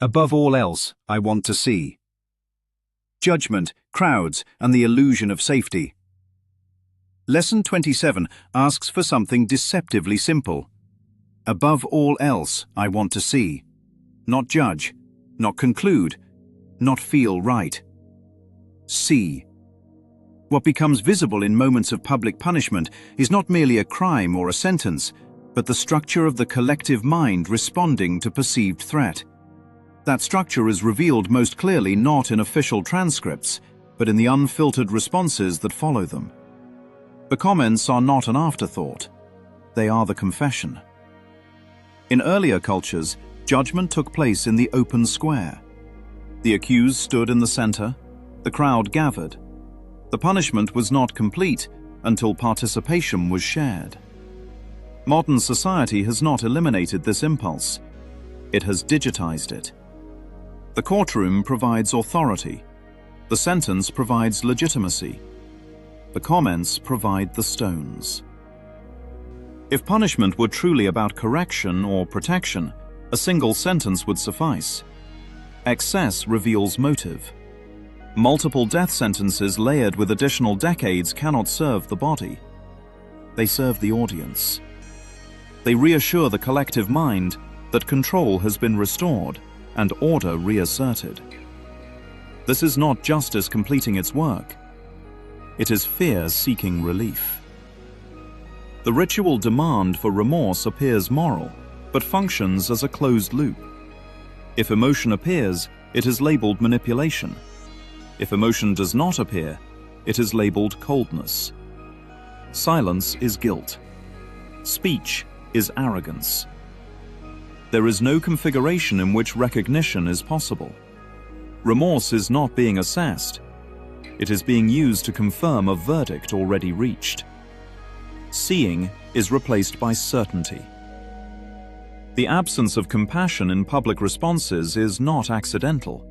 Above all else, I want to see. Judgment, crowds, and the illusion of safety. Lesson 27 asks for something deceptively simple. Above all else, I want to see. Not judge, not conclude, not feel right. See. What becomes visible in moments of public punishment is not merely a crime or a sentence, but the structure of the collective mind responding to perceived threat. That structure is revealed most clearly not in official transcripts, but in the unfiltered responses that follow them. The comments are not an afterthought. They are the confession. In earlier cultures, judgment took place in the open square. The accused stood in the center, the crowd gathered. The punishment was not complete until participation was shared. Modern society has not eliminated this impulse. It has digitized it. The courtroom provides authority. The sentence provides legitimacy. The comments provide the stones. If punishment were truly about correction or protection, a single sentence would suffice. Excess reveals motive. Multiple death sentences layered with additional decades cannot serve the body. They serve the audience. They reassure the collective mind that control has been restored and order reasserted. This is not justice completing its work. It is fear seeking relief. The ritual demand for remorse appears moral, but functions as a closed loop. If emotion appears, it is labeled manipulation. If emotion does not appear, it is labeled coldness. Silence is guilt. Speech is arrogance. There is no configuration in which recognition is possible. Remorse is not being assessed. It is being used to confirm a verdict already reached. Seeing is replaced by certainty. The absence of compassion in public responses is not accidental.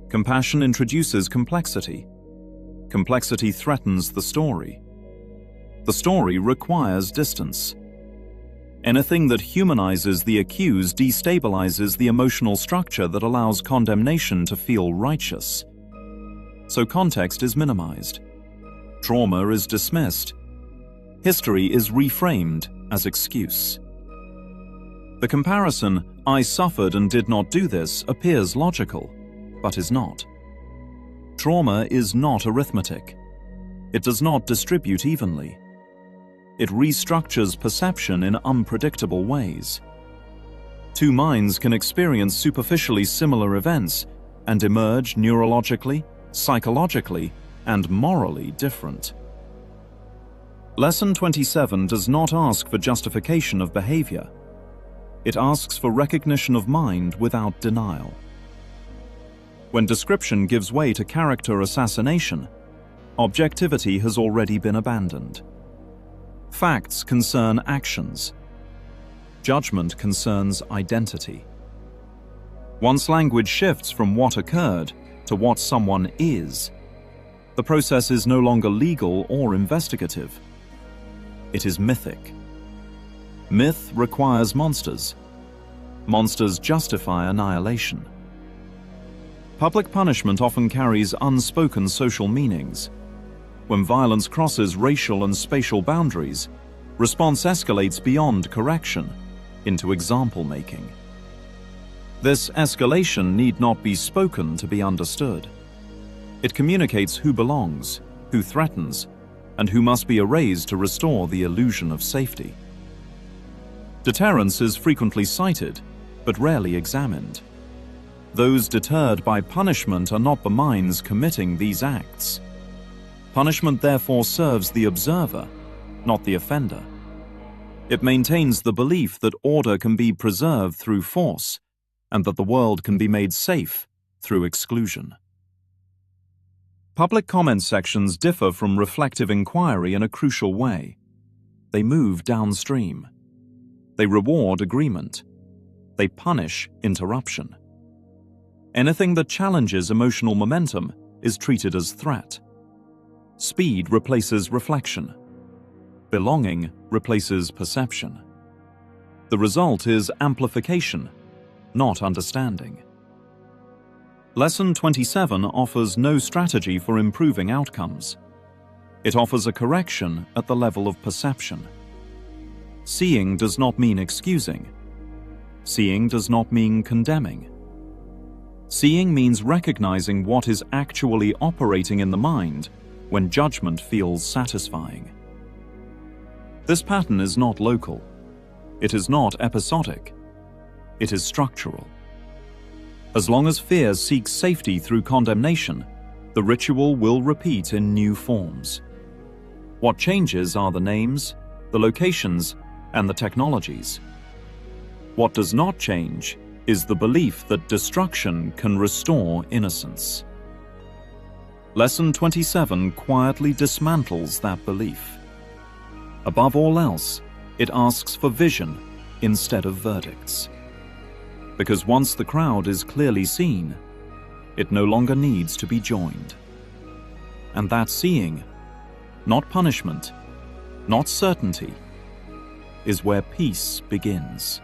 Compassion introduces complexity. Complexity threatens the story. The story requires distance. Anything that humanizes the accused destabilizes the emotional structure that allows condemnation to feel righteous. So context is minimized. Trauma is dismissed. History is reframed as excuse. The comparison, "I suffered and did not do this," appears logical, but is not. Trauma is not arithmetic. It does not distribute evenly. It restructures perception in unpredictable ways. Two minds can experience superficially similar events and emerge neurologically, psychologically, and morally different. Lesson 27 does not ask for justification of behavior. It asks for recognition of mind without denial. When description gives way to character assassination, objectivity has already been abandoned. Facts concern actions. Judgment concerns identity. Once language shifts from what occurred to what someone is, the process is no longer legal or investigative. It is mythic. Myth requires monsters. Monsters justify annihilation. Public punishment often carries unspoken social meanings. When violence crosses racial and spatial boundaries, response escalates beyond correction into example-making. This escalation need not be spoken to be understood. It communicates who belongs, who threatens, and who must be erased to restore the illusion of safety. Deterrence is frequently cited, but rarely examined. Those deterred by punishment are not the minds committing these acts. Punishment therefore serves the observer, not the offender. It maintains the belief that order can be preserved through force, and that the world can be made safe through exclusion. Public comment sections differ from reflective inquiry in a crucial way. They move downstream. They reward agreement. They punish interruption. Anything that challenges emotional momentum is treated as threat. Speed replaces reflection. Belonging replaces perception. The result is amplification, not understanding. Lesson 27 offers no strategy for improving outcomes. It offers a correction at the level of perception. Seeing does not mean excusing. Seeing does not mean condemning. Seeing means recognizing what is actually operating in the mind when judgment feels satisfying. This pattern is not local. It is not episodic. It is structural. As long as fear seeks safety through condemnation, the ritual will repeat in new forms. What changes are the names, the locations, and the technologies. What does not change is the belief that destruction can restore innocence. Lesson 27 quietly dismantles that belief. Above all else, it asks for vision instead of verdicts. Because once the crowd is clearly seen, it no longer needs to be joined. And that seeing, not punishment, not certainty, is where peace begins.